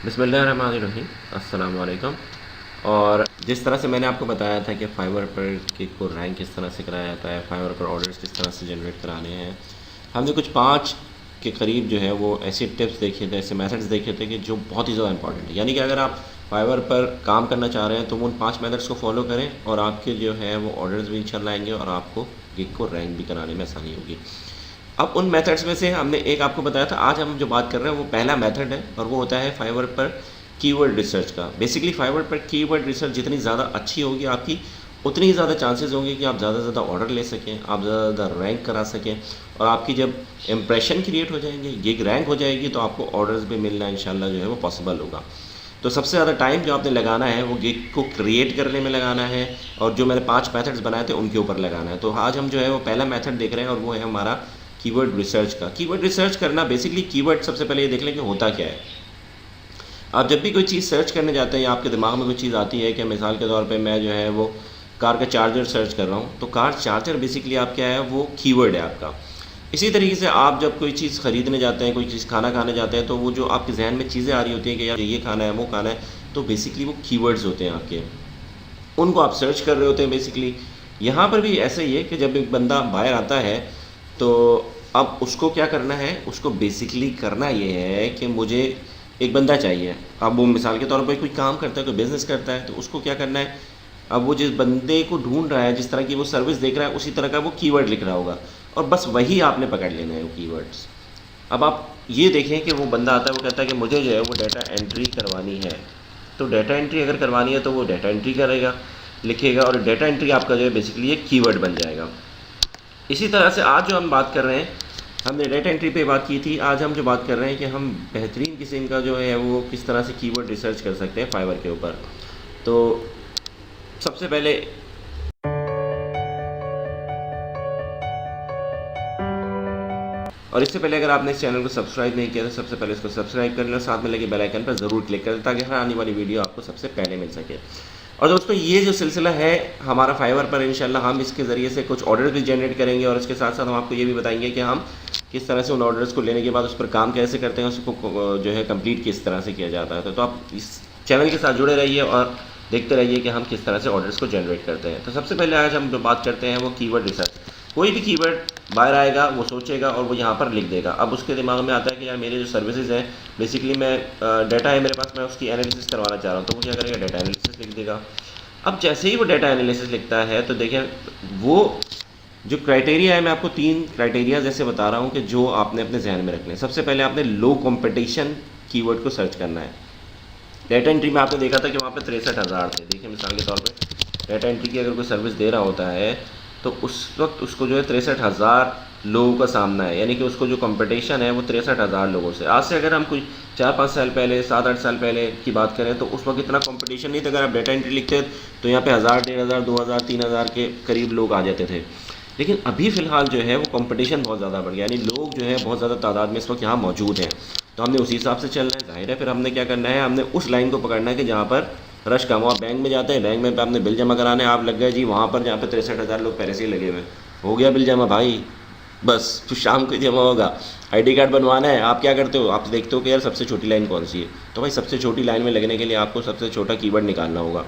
बिस्मिल्लाहिर्रहमानिर्रहीम, अस्सलाम वालेकुम। और जिस तरह से मैंने आपको बताया था कि फाइवर पर किक को रैंक किस तरह से कराया जाता है, फाइवर पर ऑर्डर्स किस तरह से जनरेट कराने हैं, हमने कुछ 5 के करीब जो है वो ऐसे टिप्स देखे थे, ऐसे मेथड्स देखे थे कि जो बहुत ही ज़्यादा इंपॉर्टेंट है। यानी कि अगर आप फाइवर पर काम करना चाह रहे हैं तो वो उन 5 मेथड्स को फॉलो करें और आपके जो है वो ऑर्डर्स भी इंशाल्लाह आएंगे और आपको गिग को रैंक भी कराने में आसानी होगी। अब उन मेथड्स में से हमने एक आपको बताया था, आज हम जो बात कर रहे हैं वो पहला मेथड है और वो होता है फाइवर पर कीवर्ड रिसर्च का। बेसिकली फाइवर पर कीवर्ड रिसर्च जितनी ज़्यादा अच्छी होगी आपकी, उतनी ही ज़्यादा चांसेस होंगे कि आप ज़्यादा से ज़्यादा ऑर्डर ले सकें, आप ज़्यादा से ज़्यादा रैंक करा सकें और आपकी जब इंप्रेशन क्रिएट हो जाएंगे, गिग रैंक हो जाएगी, तो आपको ऑर्डर्स भी मिलना इंशाल्लाह जो है वो पॉसिबल होगा। तो सबसे ज़्यादा टाइम जो आपने लगाना है वो गिग को क्रिएट करने में लगाना है और जो मैंने 5 मेथड्स बनाए थे उनके ऊपर लगाना है। तो आज हम जो है वो पहला मेथड देख रहे हैं और वो है हमारा कीवर्ड रिसर्च का। कीवर्ड रिसर्च करना, बेसिकली कीवर्ड सबसे पहले ये देख लें कि होता क्या है। आप जब भी कोई चीज़ सर्च करने जाते हैं या आपके दिमाग में कोई चीज़ आती है कि मिसाल के तौर पे मैं जो है वो कार का चार्जर सर्च कर रहा हूँ, तो कार चार्जर बेसिकली आप क्या है वो कीवर्ड है आपका। इसी तरीके से आप जब कोई चीज़ ख़रीदने जाते हैं, कोई चीज़ खाना खाने जाते हैं, तो वो जो आपके जहन में चीज़ें आ रही होती हैं कि यार ये खाना है, वो खाना है, तो बेसिकली वो कीवर्ड्स होते हैं आपके, उनको आप सर्च कर रहे होते हैं बेसिकली। यहाँ पर भी ऐसा ही है कि जब एक बंदा बाहर आता है तो अब उसको क्या करना है, उसको बेसिकली करना ये है कि मुझे एक बंदा चाहिए। अब वो मिसाल के तौर पर कोई काम करता है, कोई बिज़नेस करता है, तो उसको क्या करना है, अब वो जिस बंदे को ढूंढ रहा है, जिस तरह की वो सर्विस देख रहा है, उसी तरह का वो कीवर्ड लिख रहा होगा और बस वही आपने पकड़ लेना है वो कीवर्ड्स। अब आप ये देखें कि वो बंदा आता है, वो कहता है कि मुझे जो है वो डाटा एंट्री करवानी है, तो डाटा एंट्री अगर करवानी है तो वो डाटा एंट्री करेगा, लिखेगा और डाटा एंट्री आपका जो है बेसिकली एक कीवर्ड बन जाएगा। इसी तरह से आज जो हम बात कर रहे हैं, हमने डाटा एंट्री पे बात की थी, आज हम जो बात कर रहे हैं कि हम बेहतरीन किस्म का जो है वो किस तरह से कीवर्ड रिसर्च कर सकते हैं फाइवर के ऊपर। तो सबसे पहले और इससे पहले अगर आपने इस चैनल को सब्सक्राइब नहीं किया तो सबसे पहले इसको सब्सक्राइब कर लें, साथ में लगे बेल आइकन पर ज़रूर क्लिक करें ताकि हर आने वाली वीडियो आपको सबसे पहले मिल सके। और दोस्तों ये जो सिलसिला है हमारा फाइवर पर, इंशाल्लाह हम इसके ज़रिए से कुछ ऑर्डर भी जनरेट करेंगे और इसके साथ साथ हम आपको ये भी बताएंगे कि हम किस तरह से उन ऑर्डर्स को लेने के बाद उस पर काम कैसे करते हैं, उसको जो है कंप्लीट किस तरह से किया जाता है। तो आप इस चैनल के साथ जुड़े रहिए और देखते रहिए कि हम किस तरह से ऑर्डर्स को जनरेट करते हैं। तो सबसे पहले आज हम जो बात करते हैं वो कीवर्ड रिसर्च। कोई भी कीवर्ड बाहर आएगा, वो सोचेगा और वो यहाँ पर लिख देगा। अब उसके दिमाग में आता है कि यार मेरी जो सर्विसेज हैं, बेसिकली मैं डाटा है मेरे पास, मैं उसकी एनालिसिस करवाना चाह रहा हूँ, तो वो क्या करेगा, डाटा एनालिसिस लिख देगा। अब जैसे ही वो डाटा एनालिसिस लिखता है तो देखें वो जो क्राइटेरिया है, मैं आपको 3 क्राइटेरिया जैसे बता रहा हूँ कि जो आपने अपने जहन में रखने हैं। सबसे पहले आपने लो कॉम्पिटिशन कीवर्ड को सर्च करना है। डाटा एंट्री में आपने देखा था कि वहाँ पे 63,000 थे। देखिए मिसाल के तौर पे डाटा एंट्री की अगर कोई सर्विस दे रहा होता है तो उस वक्त उसको जो है 63,000 लोगों का सामना है, यानी कि उसको जो कंपटीशन है वो 63,000 लोगों से। आज से अगर हम कोई 4-5 साल पहले, 7-8 साल पहले की बात करें तो उस वक्त इतना कंपटीशन नहीं था। अगर आप डाटा एंट्री लिखते तो यहाँ पे 1000, 1500, 2000, 3000 के करीब लोग आ जाते थे। लेकिन अभी फ़िलहाल जो है वो कंपटीशन बहुत ज़्यादा बढ़ गया, यानी लोग जो है बहुत ज़्यादा तादाद में इस वक्त यहाँ मौजूद हैं। तो हमने उसी हिसाब से चलना है, जाहिर है। फिर हमने क्या करना है, हमने उस लाइन को पकड़ना है कि जहाँ पर रश कम हो। आप बैंक में जाते हैं, बैंक में आपने बिल जमा कराने, आप लग गए जी वहाँ पर जहाँ पे 63,000 लोग पहले से ही लगे हुए हैं। हो गया बिल जमा भाई, बस फिर शाम को जमा होगा। आईडी कार्ड बनवाना है, आप क्या करते हो, आप देखते हो कि यार सबसे छोटी लाइन कौन सी है, तो भाई सबसे छोटी लाइन में लगने के लिए आपको सबसे छोटा कीवर्ड निकालना होगा।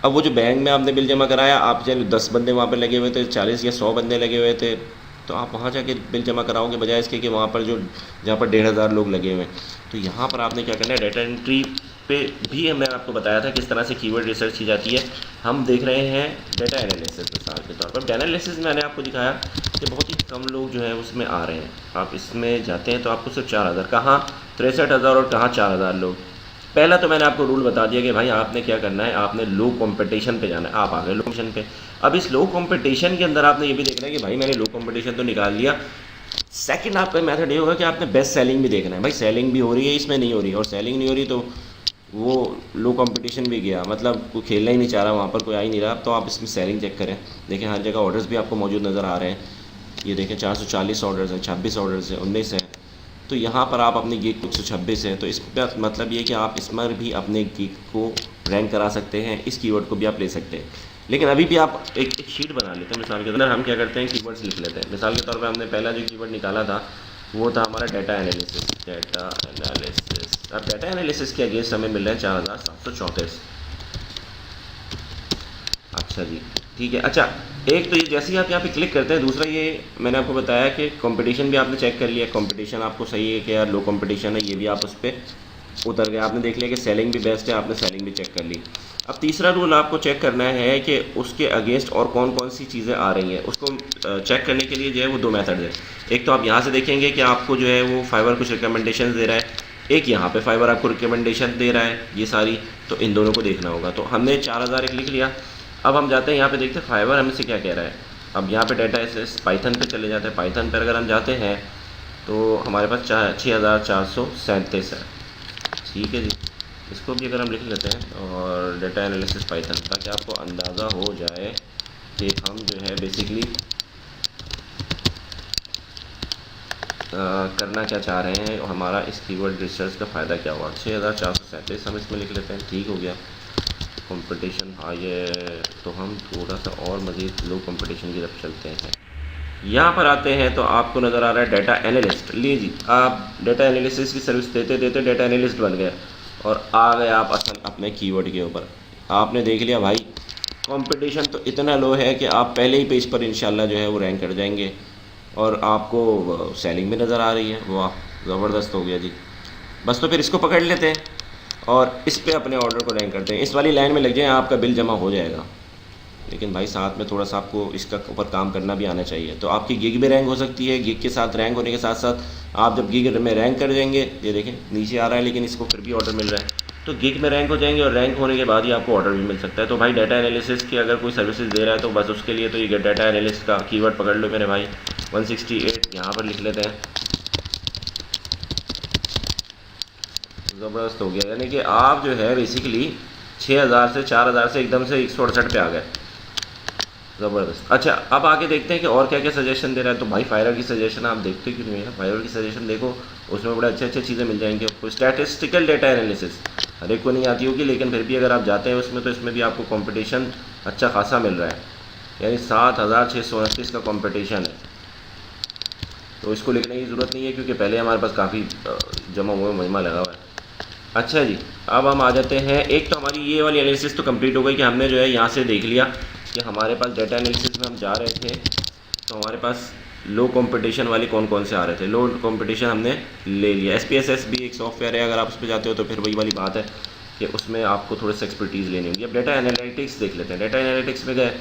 अब वो जो बैंक में आपने बिल जमा कराया, आप चलो 10 बंदे वहाँ पर लगे हुए थे, 40 या 100 बंदे लगे हुए थे, तो आप वहाँ जाके बिल जमा कराओगे बजाय इसके कि वहाँ पर जो जहाँ पर 1,500 लोग लगे हुए हैं। तो यहाँ पर आपने क्या करना है, डाटा एंट्री पे भी मैंने आपको बताया था किस तरह से कीवर्ड रिसर्च की जाती है। हम देख रहे हैं डाटा एनालिसिस मिसाल के तौर पर। डाटा एनालिसिस में मैंने आपको दिखाया कि बहुत ही कम लोग जो है उसमें आ रहे हैं। आप इसमें जाते हैं तो आपको सिर्फ 4,000, कहाँ 63,000 और कहाँ 4,000 लोग। पहला तो मैंने आपको रूल बता दिया कि भाई आपने क्या करना है, आपने लो कंपटीशन पे जाना है। आप आ गए लो कंपटीशन पे। अब इस लो कंपटीशन के अंदर आपने ये भी देखना है कि भाई मैंने लो कंपटीशन तो निकाल लिया। सेकंड आपका मेथड ये होगा कि आपने बेस्ट सेलिंग भी देखना है। भाई सेलिंग भी हो रही है, इसमें नहीं हो रही, और सेलिंग नहीं हो रही तो वो लो कंपटीशन भी गया, मतलब कोई खेलना ही नहीं चाह रहा, वहाँ पर कोई आ ही नहीं रहा। तो आप इसमें सेलिंग चेक करें। देखें हर जगह ऑर्डर्स भी आपको मौजूद नज़र आ रहे हैं। ये देखें 440 ऑर्डर्स हैं, 26 ऑर्डर्स हैं, 19 है। तो यहाँ पर आप अपनी गिग 126 है, तो इस पर मतलब ये कि आप इसमें भी अपने गिग को रैंक करा सकते हैं, इस कीवर्ड को भी आप ले सकते हैं। लेकिन अभी भी आप एक शीट बना लेते हैं। मिसाल के अंदर हम क्या करते हैं, कीवर्ड्स लिख लेते हैं। मिसाल के तौर पे हमने पहला जो कीवर्ड निकाला था वो था हमारा डाटा एनालिसिस। डाटा एनालिसिस अब डाटा एनालिसिस के अगेंस्ट हमें मिल रहा है 4734। अच्छा जी, ठीक है। अच्छा, एक तो ये जैसे ही आप यहाँ पे क्लिक करते हैं, दूसरा ये मैंने आपको बताया कि कंपटीशन भी आपने चेक कर लिया, कंपटीशन आपको सही है कि यार लो कंपटीशन है, ये भी आप उस पर उतर गए। आपने देख लिया कि सेलिंग भी बेस्ट है, आपने सेलिंग भी चेक कर ली। अब तीसरा रूल आपको चेक करना है कि उसके अगेंस्ट और कौन कौन सी चीज़ें आ रही हैं। उसको चेक करने के लिए जो है वो दो मेथड है। एक तो आप यहाँ से देखेंगे कि आपको जो है वो फाइवर कुछ रिकमेंडेशन दे रहा है, एक यहाँ पे फाइवर आपको रिकमेंडेशन दे रहा है, ये सारी, तो इन दोनों को देखना होगा। तो हमने 4000 एक लिख लिया। अब हम जाते हैं यहाँ पे, देखते हैं फाइवर हमसे क्या कह रहा है। अब यहाँ पे डाटा एस पाइथन पे चले जाते हैं। पाइथन पर अगर हम जाते हैं तो हमारे पास 6437 है। ठीक है जी, इसको भी अगर हम लिख लेते हैं और डाटा एनालिसिस पाइथन, ताकि आपको अंदाज़ा हो जाए कि हम जो है बेसिकली करना क्या चाह रहे हैं और हमारा इस कीवर्ड रिसर्च का फ़ायदा क्या हुआ। 6437 हम इसमें लिख लेते हैं। ठीक हो गया। कंपटीशन हाँ ये, तो हम थोड़ा सा और मज़ीद लो कंपटीशन की तरफ चलते हैं। यहाँ पर आते हैं तो आपको नज़र आ रहा है डाटा एनालिस्ट। लीजिए, आप डाटा एनालिसिस की सर्विस देते देते डाटा एनालिस्ट बन गए और आ गए आप असल अपने कीवर्ड के ऊपर। आपने देख लिया भाई, कंपटीशन तो इतना लो है कि आप पहले ही पेज पर इंशाल्लाह जो है वो रैंक कर जाएंगे और आपको सेलिंग भी नज़र आ रही है। वाह, ज़बरदस्त हो गया जी। बस तो फिर इसको पकड़ लेते हैं और इस पे अपने ऑर्डर को रैंक करते हैं। इस वाली लाइन में लग जाए, आपका बिल जमा हो जाएगा। लेकिन भाई साथ में थोड़ा सा आपको इसका ऊपर काम करना भी आना चाहिए। तो आपकी गिग भी रैंक हो सकती है। गिग के साथ रैंक होने के साथ साथ आप जब गिग में रैंक कर जाएंगे, ये देखें नीचे आ रहा है लेकिन इसको फिर भी ऑर्डर मिल रहा है, तो गिग में रैंक हो जाएंगे और रैंक होने के बाद ही आपको ऑर्डर भी मिल सकता है। तो भाई डाटा एनालिसिस की अगर कोई सर्विसेज दे रहा है तो बस उसके लिए तो ये डाटा एनालिस्ट का कीवर्ड पकड़ लो मेरे भाई। 168 यहाँ पर लिख लेते हैं। ज़बरदस्त हो गया, यानी कि आप जो है बेसिकली 6000 से 4000 से एकदम से 168 पे आ गए। ज़बरदस्त। अच्छा, अब आगे देखते हैं कि और क्या क्या सजेशन दे रहा है। तो भाई फाइवर की सजेशन आप देखते क्यों नहीं है? फाइवर की सजेशन देखो, उसमें बड़े अच्छे अच्छे चीज़ें मिल जाएंगी आपको। स्टैटिस्टिकल डाटा एनालिसिस हर एक को नहीं आती होगी, लेकिन फिर भी अगर आप जाते हैं उसमें तो इसमें भी आपको कंपटीशन अच्छा खासा मिल रहा है, यानी 7629 का कंपटीशन है। तो इसको लिखने की ज़रूरत नहीं है क्योंकि पहले हमारे पास काफ़ी जमा हुआ मजमा लगा हुआ है। अच्छा जी, अब हम आ जाते हैं। एक तो हमारी ये वाली एनालिसिस तो कंप्लीट हो गई कि हमने जो है यहाँ से देख लिया कि हमारे पास डाटा एनालिसिस में हम जा रहे थे तो हमारे पास लो कंपटीशन वाले कौन कौन से आ रहे थे। लो कंपटीशन हमने ले लिया। SPSS भी एक सॉफ्टवेयर है, अगर आप उस पर जाते हो तो फिर वही वाली बात है कि उसमें आपको थोड़ी सी एक्सपर्टीज़ लेनी होगी। अब डाटा एनालिटिक्स देख लेते हैं। डाटा एनालिटिक्स में गए,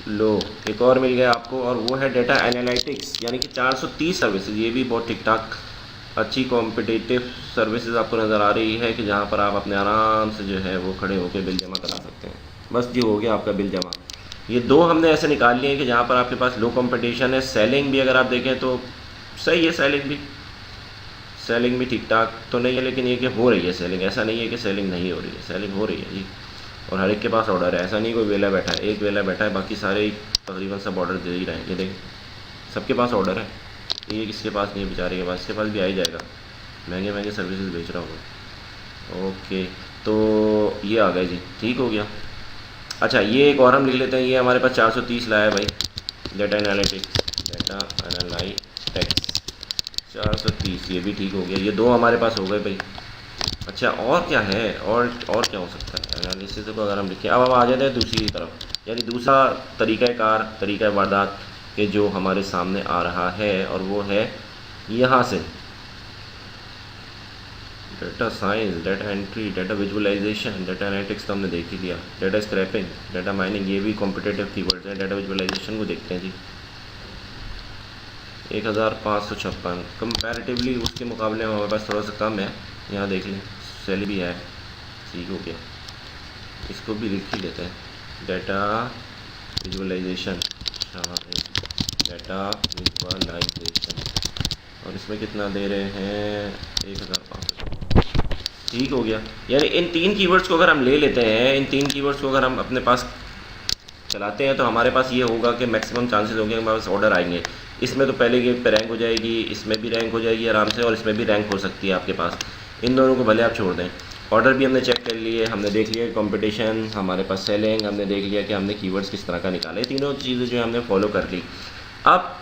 लो एक और मिल गया आपको, और वो है डाटा एनालिटिक्स, यानी कि 430 सर्विसेज। ये भी बहुत ठीक ठाक अच्छी कॉम्पिटिटिव सर्विसेज आपको नज़र आ रही है कि जहाँ पर आप अपने आराम से जो है वो खड़े होकर बिल जमा करा सकते हैं। बस जी, हो गया आपका बिल जमा। ये दो हमने ऐसे निकाल लिए हैं कि जहाँ पर आपके पास लो कंपटीशन है। सेलिंग भी अगर आप देखें तो सही है, सेलिंग भी ठीक ठाक तो नहीं है, लेकिन ये कि हो रही है सेलिंग। ऐसा नहीं है कि सेलिंग नहीं हो रही है, सेलिंग हो रही है जी। और हर एक के पास ऑर्डर है, ऐसा नहीं कोई वेला बैठा है। एक वेला बैठा है, बाकी सारे ही तकरीबन सब ऑर्डर दे ही रहे हैं। ये देखें, सबके पास ऑर्डर है। ये किसके पास नहीं है बेचारे के पास, इसके पास भी आ ही जाएगा, महंगे महंगे सर्विसेज बेच रहा हूँ। ओके, तो ये आ गया जी, ठीक हो गया। अच्छा, ये एक और हम लिख लेते हैं। ये हमारे पास 430 लाया है भाई, डाटा एनालिटिक्स, डाटा एनालिटिक्स 430, ये भी ठीक हो गया। ये दो हमारे पास हो गए भाई। अच्छा, और क्या है, और क्या हो सकता है एनालिसिस को अगर हम लिखें। अब हम आ जाते हैं दूसरी तरफ, यानी दूसरा तरीका वारदात के जो हमारे सामने आ रहा है, और वो है यहाँ से data science, data entry, data visualisation. Data analytics तो हमने देख ही लिया। डाटा स्क्रैपिंग, डाटा माइनिंग, ये भी कॉम्पिटिटिव कीवर्ड्स हैं। डाटा विजुअलाइजेशन को देखते हैं जी। 1556 कंपैरेटिवली उसके मुकाबले में हमारे पास थोड़ा सा कम है। यहाँ देख लें, सेल भी है, ठीक हो गया। इसको भी लिख ही लेते हैं, डाटा विजुअलाइजेशन, डाटा विजुअलाइजेशन, और इसमें कितना दे रहे हैं, 1500, ठीक हो गया। यानी इन तीन कीवर्ड्स को अगर हम ले लेते हैं, इन तीन कीवर्ड्स को अगर हम अपने पास चलाते हैं तो हमारे पास ये होगा कि मैक्सिमम चांसेस होंगे हमारे पास ऑर्डर आएंगे। इसमें तो पहले गेट पे रैंक हो जाएगी, इसमें भी रैंक हो जाएगी आराम से, और इसमें भी रैंक हो सकती है आपके पास। इन दोनों को भले आप छोड़ दें। ऑर्डर भी हमने चेक कर लिए, हमने देख लिया कंपटीशन, हमारे पास सेलिंग, हमने देख लिया कि हमने कीवर्ड्स किस तरह का निकाले। तीनों चीज़ें जो हमने फॉलो कर ली। अब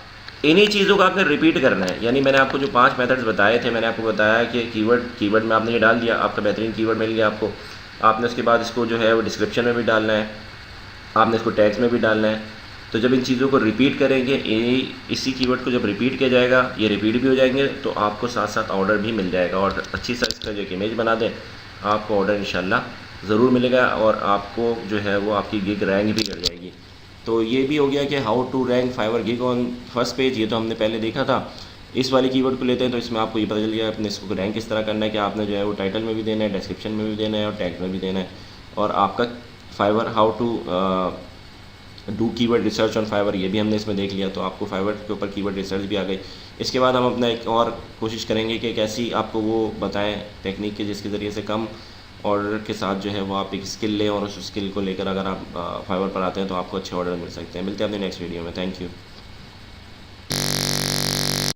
इन्हीं चीज़ों का आपने रिपीट करना है। यानी मैंने आपको जो 5 मेथड्स बताए थे, मैंने आपको बताया कि कीवर्ड में आपने ये डाल दिया, आपका बेहतरीन कीवर्ड मिल गया आपको। आपने उसके बाद इसको जो है वो डिस्क्रिप्शन में भी डालना है, आपने इसको टैग्स में भी डालना है। तो जब इन चीज़ों को रिपीट करेंगे, इसी कीवर्ड को जब रिपीट किया जाएगा, ये रिपीट भी हो जाएंगे, तो आपको साथ साथ ऑर्डर भी मिल जाएगा। और अच्छी सा इसका जो एक इमेज बना दें, आपको ऑर्डर इंशाल्लाह ज़रूर मिलेगा और आपको जो है वो आपकी गिग रैंक भी कर जाएगी। तो ये भी हो गया कि how to rank Fiverr gig on first page, ये तो हमने पहले देखा था। इस वाले कीवर्ड को लेते हैं तो इसमें आपको ये पता चल गया अपने इसको रैंक किस तरह करना है कि आपने जो है वो टाइटल में भी देना है, डिस्क्रिप्शन में भी देना है और टैग में भी देना है। और आपका Fiverr how to do keyword research on Fiverr, ये भी हमने इसमें देख लिया। तो आपको फाइवर के ऊपर कीवर्ड रिसर्च भी आ गई। इसके बाद हम अपना एक और कोशिश करेंगे कि कैसी आपको वो बताएं टेक्निक के जिसके ज़रिए से कम ऑर्डर के साथ जो है वो आप एक स्किल लें और उस स्किल को लेकर अगर आप फाइवर पर आते हैं तो आपको अच्छे ऑर्डर मिल सकते हैं। मिलते हैं अपने नेक्स्ट वीडियो में। Thank you.